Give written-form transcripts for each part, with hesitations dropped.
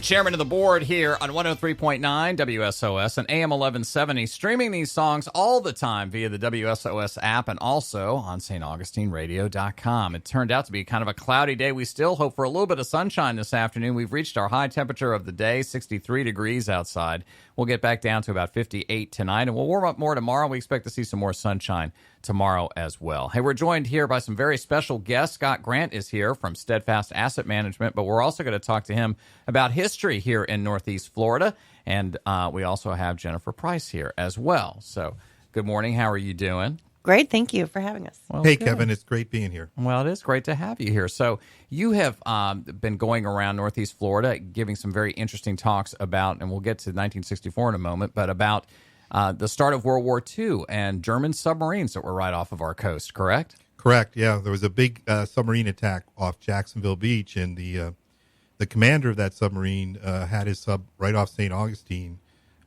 The chairman of the board here on 103.9 WSOS and AM 1170, streaming these songs all the time via the WSOS app and also on StAugustineRadio.com. It turned out to be kind of a cloudy day. We still hope for a little bit of sunshine this afternoon. We've reached our high temperature of the day, 63 degrees outside. We'll get back down to about 58 tonight, and we'll warm up more tomorrow. We expect to see some more sunshine tomorrow as well. Hey, we're joined here by some very special guests. Scott Grant is here from Steadfast Asset Management, but we're also going to talk to him about history here in Northeast Florida, and we also have Jennifer Price here as well. So, good morning. How are you doing? Great. Thank you for having us. Well, hey, good. Kevin. It's great being here. Well, it is great to have you here. So you have been going around Northeast Florida giving some very interesting talks about, and we'll get to 1964 in a moment, but about the start of World War II and German submarines that were right off of our coast, correct? Correct, yeah. There was a big submarine attack off Jacksonville Beach, and the commander of that submarine had his sub right off St. Augustine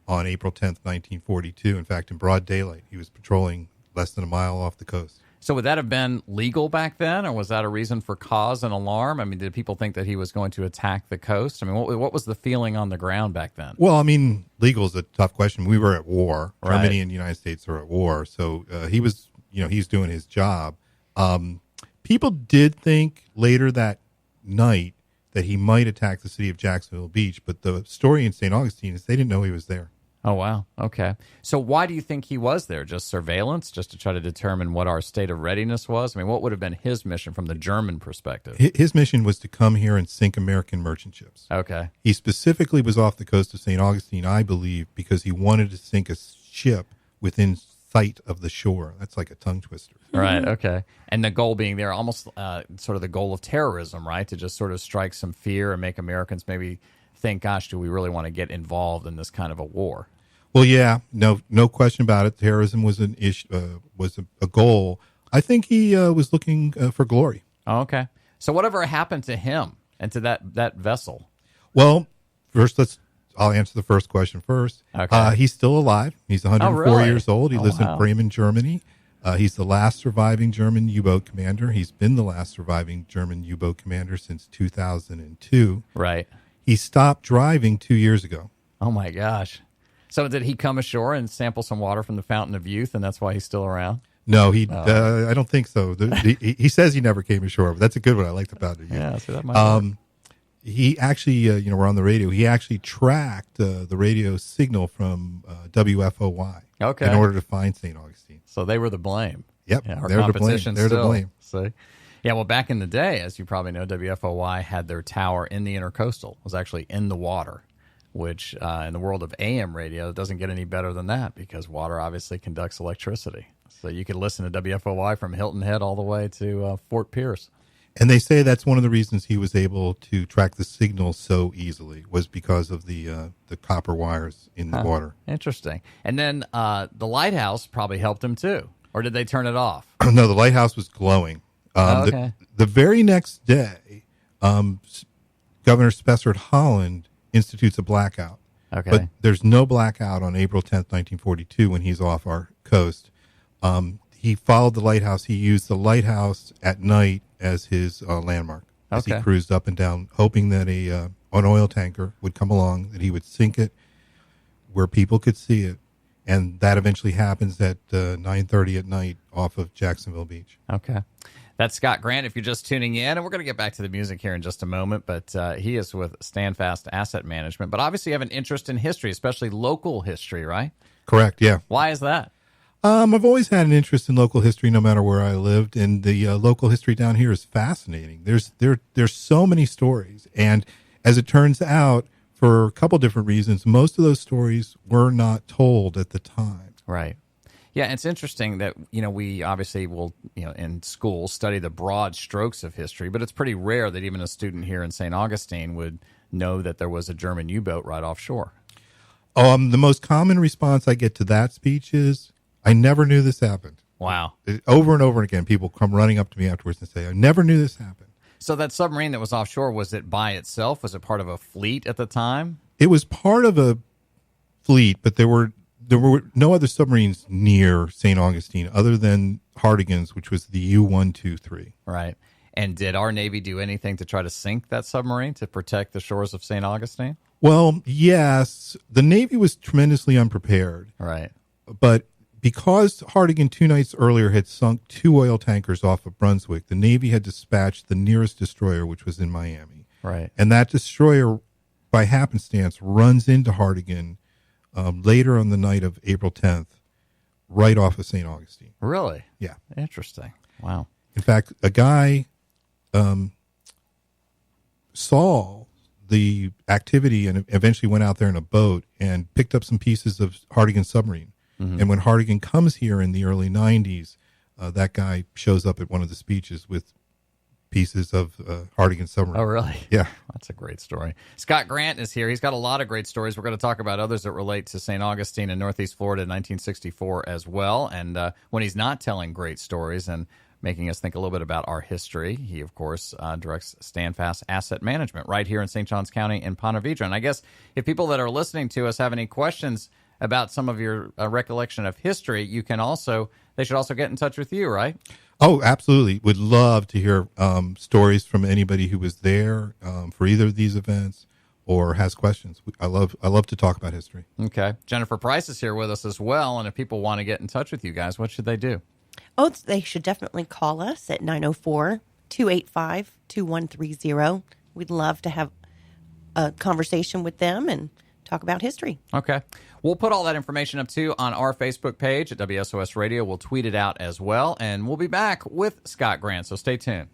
on April 10th, 1942. In fact, in broad daylight, he was patrolling less than a mile off the coast. So would that have been legal back then, or was that a reason for cause and alarm? I mean, did people think that he was going to attack the coast? I mean, what was the feeling on the ground back then? Well, I mean, legal is a tough question. We were at war. Right. Germany and the United States are at war. So he was, he's doing his job. People did think later that night that he might attack the city of Jacksonville Beach, but the story in St. Augustine is they didn't know he was there. Oh, wow. Okay. So why do you think he was there? Just surveillance, just to try to determine what our state of readiness was? I mean, what would have been his mission from the German perspective? His mission was to come here and sink American merchant ships. Okay. He specifically was off the coast of St. Augustine, I believe, because he wanted to sink a ship within sight of the shore. That's like a tongue twister. Right, okay. And the goal being there, almost sort of the goal of terrorism, right? To just sort of strike some fear and make Americans maybe think, gosh, do we really want to get involved in this kind of a war? Well, yeah, no question about it. Terrorism was an issue, was a goal. I think he was looking for glory. Oh, okay. So whatever happened to him and to that vessel? Well, first I'll answer the first question first. Okay. He's still alive. He's 104 really? years old. He lives wow. in Bremen, Germany. He's the last surviving German U-boat commander. He's been the last surviving German U-boat commander since 2002. Right. He stopped driving 2 years ago. Oh, my gosh. So did he come ashore and sample some water from the Fountain of Youth, and that's why he's still around? No, I don't think so. He says he never came ashore, but that's a good one. I liked about it. Yeah, so that might work. He actually, we're on the radio. He actually tracked the radio signal from WFOY in order to find St. Augustine. So they were the blame. Yep, yeah, they're to blame. They're to blame. See? Yeah, well, back in the day, as you probably know, WFOY had their tower in the Intercoastal. It was actually in the water, which in the world of AM radio, it doesn't get any better than that because water obviously conducts electricity. So you could listen to WFOY from Hilton Head all the way to Fort Pierce. And they say that's one of the reasons he was able to track the signal so easily was because of the copper wires in the water. Interesting. And then the lighthouse probably helped him too, or did they turn it off? No, the lighthouse was glowing. Okay. The very next day, Governor Spessard Holland institutes a blackout. Okay. But there's no blackout on April 10th, 1942 when he's off our coast. He followed the lighthouse. He used the lighthouse at night as his landmark as he cruised up and down, hoping that an oil tanker would come along, that he would sink it where people could see it. And that eventually happens at 9:30 at night off of Jacksonville Beach. Okay. That's Scott Grant, if you're just tuning in. And we're going to get back to the music here in just a moment. But he is with Standfast Asset Management. But obviously you have an interest in history, especially local history, right? Correct, yeah. Why is that? I've always had an interest in local history no matter where I lived. And the local history down here is fascinating. There's so many stories. And as it turns out, for a couple different reasons, most of those stories were not told at the time. Right. Yeah, it's interesting that, we obviously will, in school study the broad strokes of history, but it's pretty rare that even a student here in St. Augustine would know that there was a German U-boat right offshore. The most common response I get to that speech is, I never knew this happened. Wow. Over and over again, people come running up to me afterwards and say, I never knew this happened. So that submarine that was offshore, was it by itself? Was it part of a fleet at the time? It was part of a fleet, but there were no other submarines near St. Augustine other than Hardigan's, which was the U-123. Right. And did our Navy do anything to try to sink that submarine to protect the shores of St. Augustine? Well, yes. The Navy was tremendously unprepared. Right. But because Hardigan 2 nights earlier had sunk 2 oil tankers off of Brunswick, the Navy had dispatched the nearest destroyer, which was in Miami. Right. And that destroyer, by happenstance, runs into Hardigan later on the night of April 10th, right off of St. Augustine. Really? Yeah. Interesting. Wow. In fact, a guy saw the activity and eventually went out there in a boat and picked up some pieces of Hardigan's submarine. Mm-hmm. And when Hardigan comes here in the early 90s, that guy shows up at one of the speeches with pieces of Hardigan's submarine. Oh, really? Yeah. That's a great story. Scott Grant is here. He's got a lot of great stories. We're going to talk about others that relate to St. Augustine and Northeast Florida in 1964 as well. And when he's not telling great stories and making us think a little bit about our history, he, of course, directs Standfast Asset Management right here in St. Johns County in Ponte Vedra. And I guess if people that are listening to us have any questions about some of your recollection of history, they should also get in touch with you, right? Oh, absolutely. Would love to hear stories from anybody who was there for either of these events or has questions. I love to talk about history. Okay. Jennifer Price is here with us as well. And if people want to get in touch with you guys, what should they do? Oh, they should definitely call us at 904-285-2130. We'd love to have a conversation with them and talk about history. Okay. We'll put all that information up, too, on our Facebook page at WSOS Radio. We'll tweet it out as well. And we'll be back with Scott Grant, so stay tuned.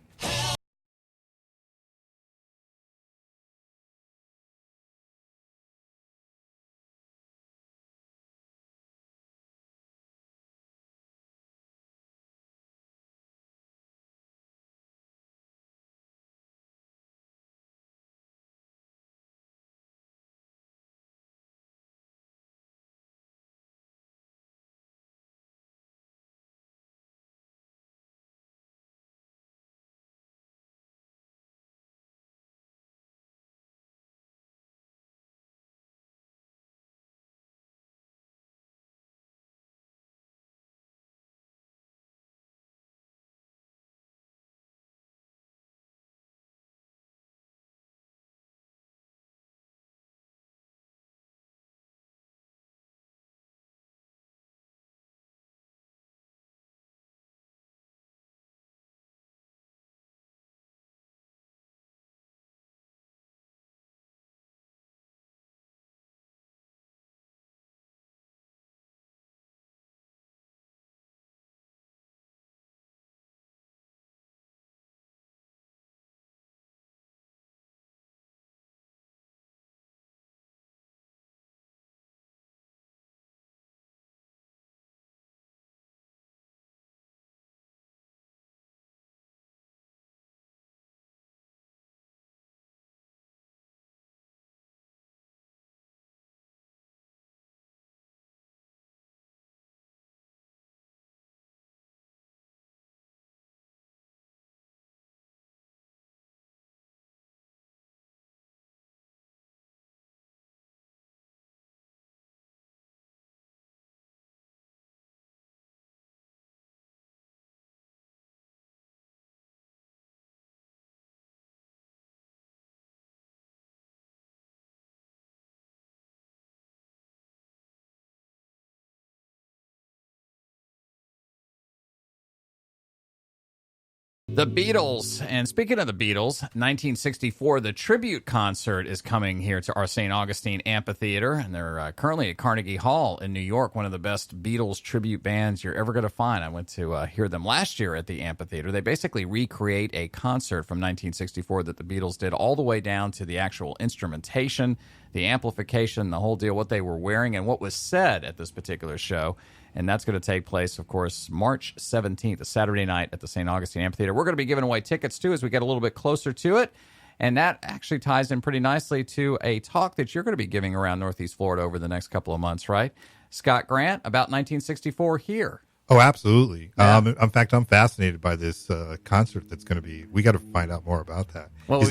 The Beatles. And speaking of the Beatles, 1964, the tribute concert is coming here to our St. Augustine Amphitheater. And they're currently at Carnegie Hall in New York, one of the best Beatles tribute bands you're ever going to find. I went to hear them last year at the amphitheater. They basically recreate a concert from 1964 that the Beatles did all the way down to the actual instrumentation, the amplification, the whole deal, what they were wearing, and what was said at this particular show. And that's going to take place, of course, March 17th, a Saturday night at the St. Augustine Amphitheater. We're going to be giving away tickets, too, as we get a little bit closer to it. And that actually ties in pretty nicely to a talk that you're going to be giving around Northeast Florida over the next couple of months, right? Scott Grant, about 1964 here. Oh, absolutely. Yeah. In fact, I'm fascinated by this concert that's going to be. We got to find out more about that. Well,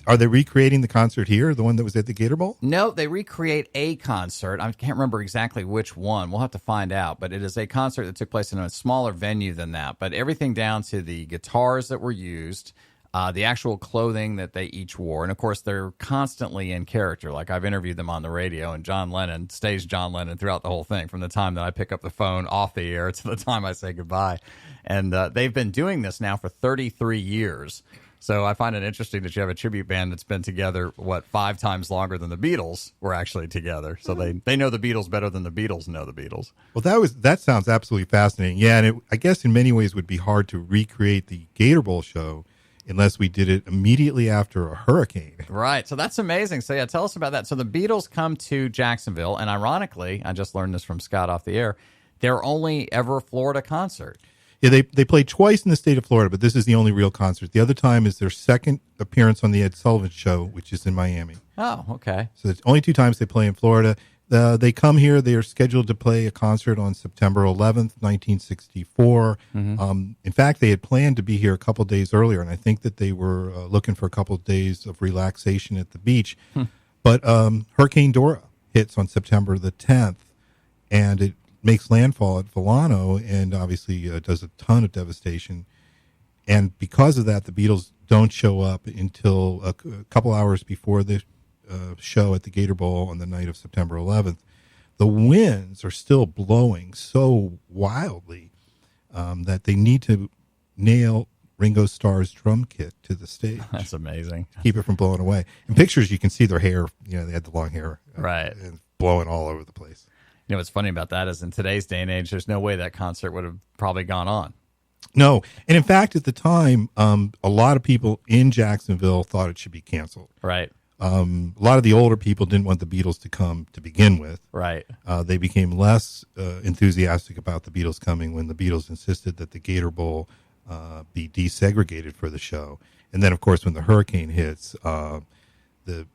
are they recreating the concert here, the one that was at the Gator Bowl? No, they recreate a concert. I can't remember exactly which one. We'll have to find out. But it is a concert that took place in a smaller venue than that. But everything down to the guitars that were used, the actual clothing that they each wore. And, of course, they're constantly in character. Like, I've interviewed them on the radio, and John Lennon stays John Lennon throughout the whole thing, from the time that I pick up the phone off the air to the time I say goodbye. And they've been doing this now for 33 years. So I find it interesting that you have a tribute band that's been together, 5 times longer than the Beatles were actually together. So they know the Beatles better than the Beatles know the Beatles. Well, that sounds absolutely fascinating. Yeah, and I guess in many ways would be hard to recreate the Gator Bowl show unless we did it immediately after a hurricane. Right. So that's amazing. So, yeah, tell us about that. So the Beatles come to Jacksonville, and ironically, I just learned this from Scott off the air, their only ever Florida concert. Yeah, they played twice in the state of Florida, but this is the only real concert. The other time is their second appearance on the Ed Sullivan Show, which is in Miami. Oh, okay. So it's only 2 times they play in Florida. They come here. They are scheduled to play a concert on September 11th, 1964. In fact, they had planned to be here a couple days earlier, and I think that they were looking for a couple of days of relaxation at the beach. But Hurricane Dora hits on September the 10th, and it makes landfall at Volano, and obviously does a ton of devastation. And because of that, the Beatles don't show up until a couple hours before the show at the Gator Bowl on the night of September 11th. The winds are still blowing so wildly that they need to nail Ringo Starr's drum kit to the stage. That's amazing. Keep it from blowing away. In pictures, you can see their hair. They had the long hair. Right. And blowing all over the place. You know, what's funny about that is in today's day and age, there's no way that concert would have probably gone on. No. And in fact, at the time, a lot of people in Jacksonville thought it should be canceled. Right. A lot of the older people didn't want the Beatles to come to begin with. Right. They became less enthusiastic about the Beatles coming when the Beatles insisted that the Gator Bowl be desegregated for the show. And then, of course, when the hurricane hits, the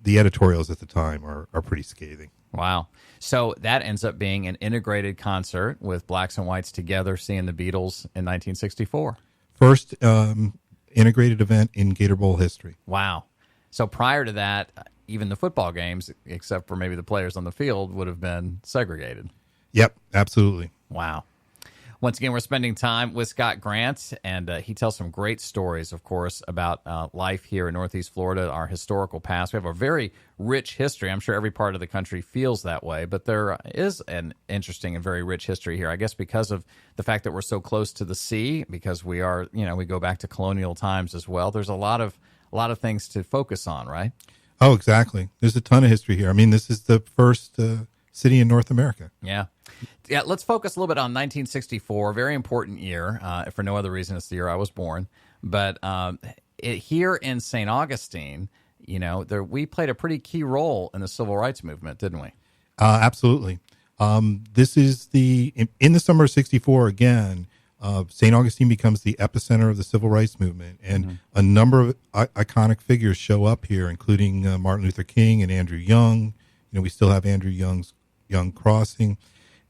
editorials at the time are pretty scathing. Wow. So that ends up being an integrated concert with blacks and whites together seeing the Beatles in 1964. First integrated event in Gator Bowl history. Wow. So prior to that, even the football games, except for maybe the players on the field, would have been segregated. Yep, absolutely. Wow. Once again, we're spending time with Scott Grant, and he tells some great stories, of course, about life here in Northeast Florida, our historical past. We have a very rich history. I'm sure every part of the country feels that way, but there is an interesting and very rich history here, I guess, because of the fact that we're so close to the sea, because we are, we go back to colonial times as well. There's a lot of things to focus on, right? Oh, exactly. There's a ton of history here. I mean, this is the first city in North America. Yeah. Yeah, let's focus a little bit on 1964, very important year. For no other reason, it's the year I was born. But here in St. Augustine, we played a pretty key role in the civil rights movement, didn't we? Absolutely. This is in the summer of 64, again, St. Augustine becomes the epicenter of the civil rights movement. And a number of iconic figures show up here, including Martin Luther King and Andrew Young. We still have Andrew Young's Young Crossing.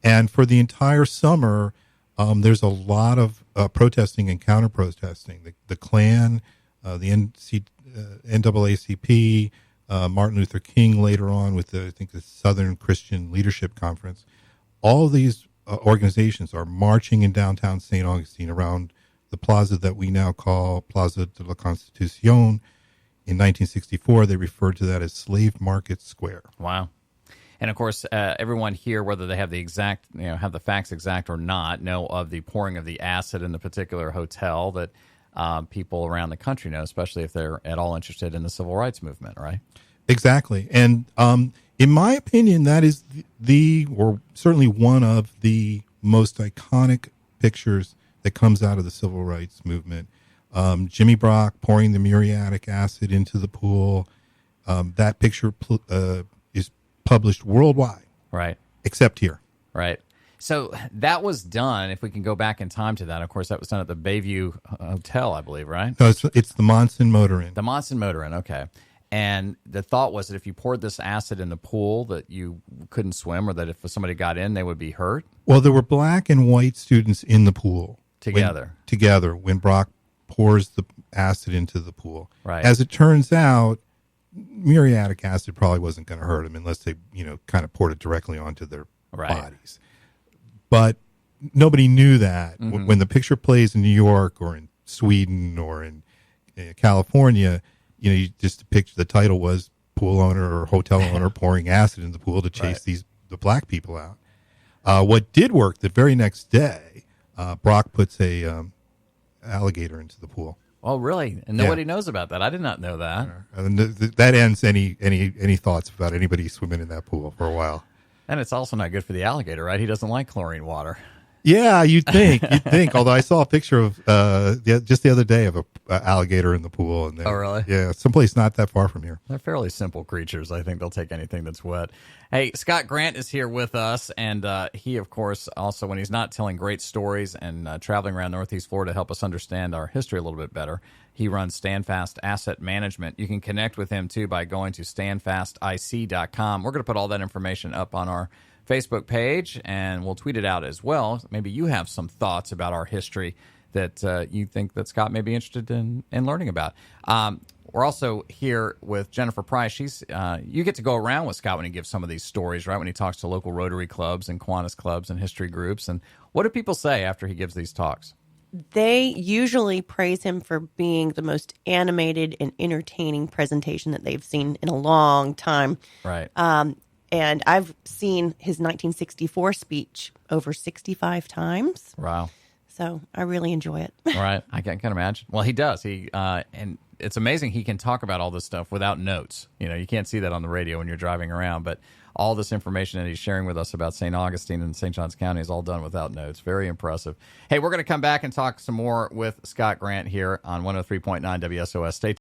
And for the entire summer, there's a lot of protesting and counter-protesting. The Klan, the NAACP, Martin Luther King later on with the Southern Christian Leadership Conference. All of these organizations are marching in downtown St. Augustine around the plaza that we now call Plaza de la Constitución. In 1964, they referred to that as Slave Market Square. Wow. And, of course, everyone here, whether they have the exact, have the facts exact or not, know of the pouring of the acid in the particular hotel that people around the country know, especially if they're at all interested in the civil rights movement, right? Exactly. And in my opinion, that is or certainly one of the most iconic pictures that comes out of the civil rights movement. Jimmy Brock pouring the muriatic acid into the pool. That picture is published worldwide. Right. Except here. Right. So that was done, if we can go back in time to that, of course, that was done at the Bayview Hotel, I believe, right? No, it's the Monson Motor Inn. The Monson Motor Inn, okay. And the thought was that if you poured this acid in the pool that you couldn't swim, or that if somebody got in, they would be hurt? Well, there were black and white students in the pool. Together when Brock pours the acid into the pool. Right. As it turns out, muriatic acid probably wasn't going to hurt them unless they, kind of poured it directly onto their bodies. But nobody knew that. When the picture plays in New York or in Sweden or in California, you just picture the title was pool owner or hotel owner pouring acid in the pool to chase the black people out. What did work the very next day, Brock puts a alligator into the pool. Oh, really? And nobody knows about that. I did not know that. And that ends any thoughts about anybody swimming in that pool for a while. And it's also not good for the alligator, right? He doesn't like chlorine water. Yeah, you'd think. Although I saw a picture of just the other day of a alligator in the pool. And oh, really? Yeah, someplace not that far from here. They're fairly simple creatures. I think they'll take anything that's wet. Hey, Scott Grant is here with us, and he, of course, also when he's not telling great stories and traveling around Northeast Florida to help us understand our history a little bit better, he runs Standfast Asset Management. You can connect with him, too, by going to standfastic.com. We're going to put all that information up on our Facebook page, and we'll tweet it out as well. Maybe you have some thoughts about our history that you think that Scott may be interested in learning about. We're also here with Jennifer Price. She's you get to go around with Scott when he gives some of these stories, right? When he talks to local Rotary clubs and Kiwanis clubs and history groups. And what do people say after he gives these talks? They usually praise him for being the most animated and entertaining presentation that they've seen in a long time. Right. And I've seen his 1964 speech over 65 times. Wow. So I really enjoy it. Right. I can imagine. Well, he does. And it's amazing he can talk about all this stuff without notes. You can't see that on the radio when you're driving around, but all this information that he's sharing with us about St. Augustine and St. Johns County is all done without notes. Very impressive. Hey, we're going to come back and talk some more with Scott Grant here on 103.9 WSOS. Stay tuned.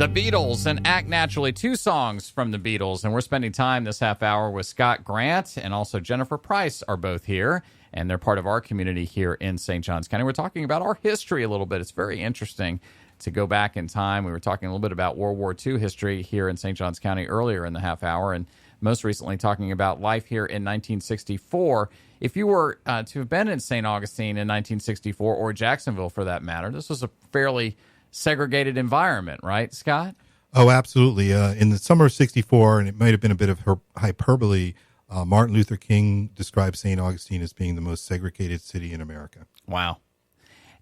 The Beatles and Act Naturally, two songs from the Beatles. And we're spending time this half hour with Scott Grant and also Jennifer Price are both here. And they're part of our community here in St. Johns County. We're talking about our history a little bit. It's very interesting to go back in time. We were talking a little bit about World War II history here in St. Johns County earlier in the half hour, and most recently talking about life here in 1964. If you were to have been in St. Augustine in 1964, or Jacksonville for that matter, this was a fairly segregated environment, right, Scott? Oh, absolutely. In the summer of 64, and it might have been a bit of hyperbole, Martin Luther King described St. Augustine as being the most segregated city in America. Wow.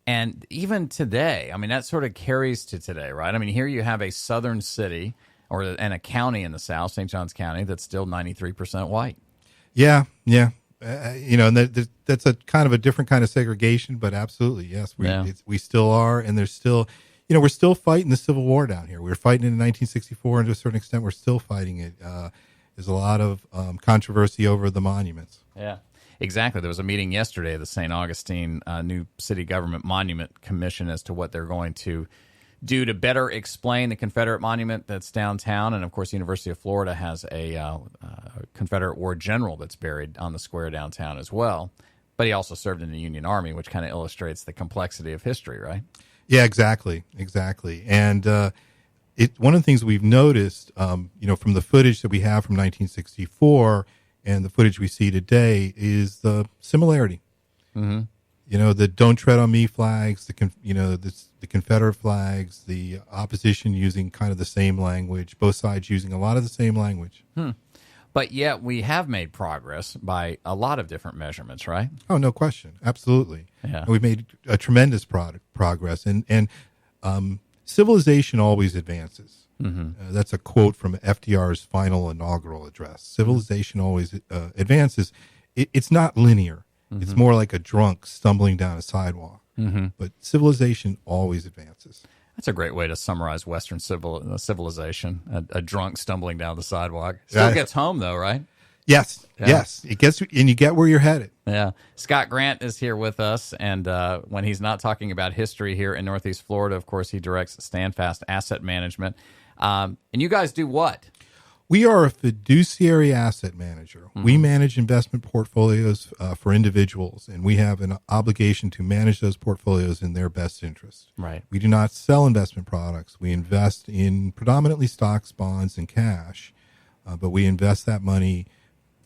And even today, I mean, that sort of carries to today, right? I mean, here you have a southern city and a county in the south, St. Johns County, that's still 93% white. Yeah. And that's a kind of a different kind of segregation, but absolutely, yes, we still are, and there's still, we're still fighting the Civil War down here. We were fighting it in 1964, and to a certain extent, we're still fighting it. There's a lot of controversy over the monuments. Yeah. Exactly. There was a meeting yesterday of the St. Augustine new city government monument commission as to what they're going to do to better explain the Confederate monument that's downtown. And, of course, the University of Florida has a Confederate war general that's buried on the square downtown as well. But he also served in the Union Army, which kind of illustrates the complexity of history, right? Yeah, exactly. And one of the things we've noticed, from the footage that we have from 1964 and the footage we see today is the similarity. Mm-hmm. The "Don't Tread on Me" flags, the Confederate flags, the opposition using kind of the same language, both sides using a lot of the same language. But yet we have made progress by a lot of different measurements, right? Oh, no question. Absolutely. Yeah. And we've made a tremendous progress. And civilization always advances. Mm-hmm. That's a quote from FDR's final inaugural address. Civilization always advances. It's not linear. Mm-hmm. It's more like a drunk stumbling down a sidewalk. Mm-hmm. But civilization always advances. That's a great way to summarize Western civilization. A drunk stumbling down the sidewalk. Still gets home, though, right? Yes. It gets, and you get where you're headed. Yeah. Scott Grant is here with us, and when he's not talking about history here in Northeast Florida, of course, he directs Standfast Asset Management. And you guys do what? We are a fiduciary asset manager. Mm-hmm. We manage investment portfolios for individuals, and we have an obligation to manage those portfolios in their best interest. Right. We do not sell investment products. We invest in predominantly stocks, bonds, and cash, but we invest that money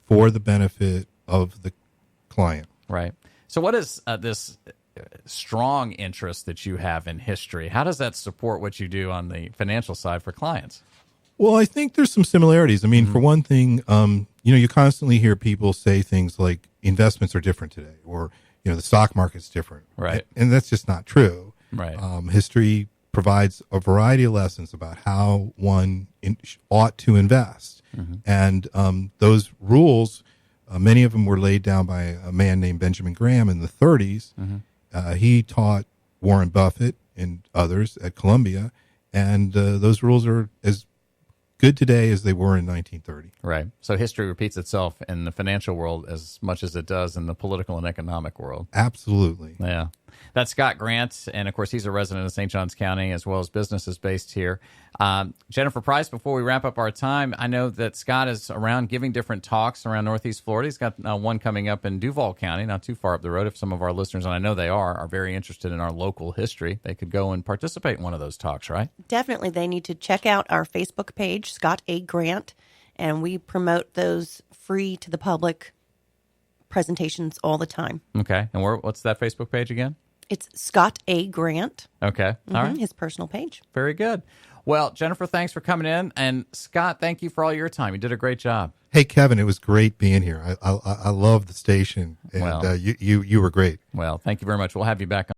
for the benefit of the client. Right. So what is this strong interest that you have in history? How does that support what you do on the financial side for clients? Well, I think there's some similarities. I mean, for one thing, you constantly hear people say things like investments are different today, or, the stock market's different. Right. And that's just not true. Right. History provides a variety of lessons about how one ought to invest. Mm-hmm. And those rules, many of them were laid down by a man named Benjamin Graham in the 30s. Mm-hmm. He taught Warren Buffett and others at Columbia, and those rules are as good today as they were in 1930. Right. So history repeats itself in the financial world as much as it does in the political and economic world. Absolutely. Yeah. That's Scott Grant, and of course he's a resident of St. Johns County as well as businesses based here. Jennifer Price, before we wrap up our time, I know that Scott is around giving different talks around Northeast Florida. He's got one coming up in Duval County, not too far up the road. If some of our listeners, and I know they are very interested in our local history, they could go and participate in one of those talks, right? Definitely. They need to check out our Facebook page, Scott A. Grant, and we promote those free to the public presentations all the time. Okay. And what's that Facebook page again? It's Scott A. Grant. Okay. All right. His personal page. Very good. Well, Jennifer, thanks for coming in. And Scott, thank you for all your time. You did a great job. Hey, Kevin, it was great being here. I love the station, and you were great. Well, thank you very much. We'll have you back on.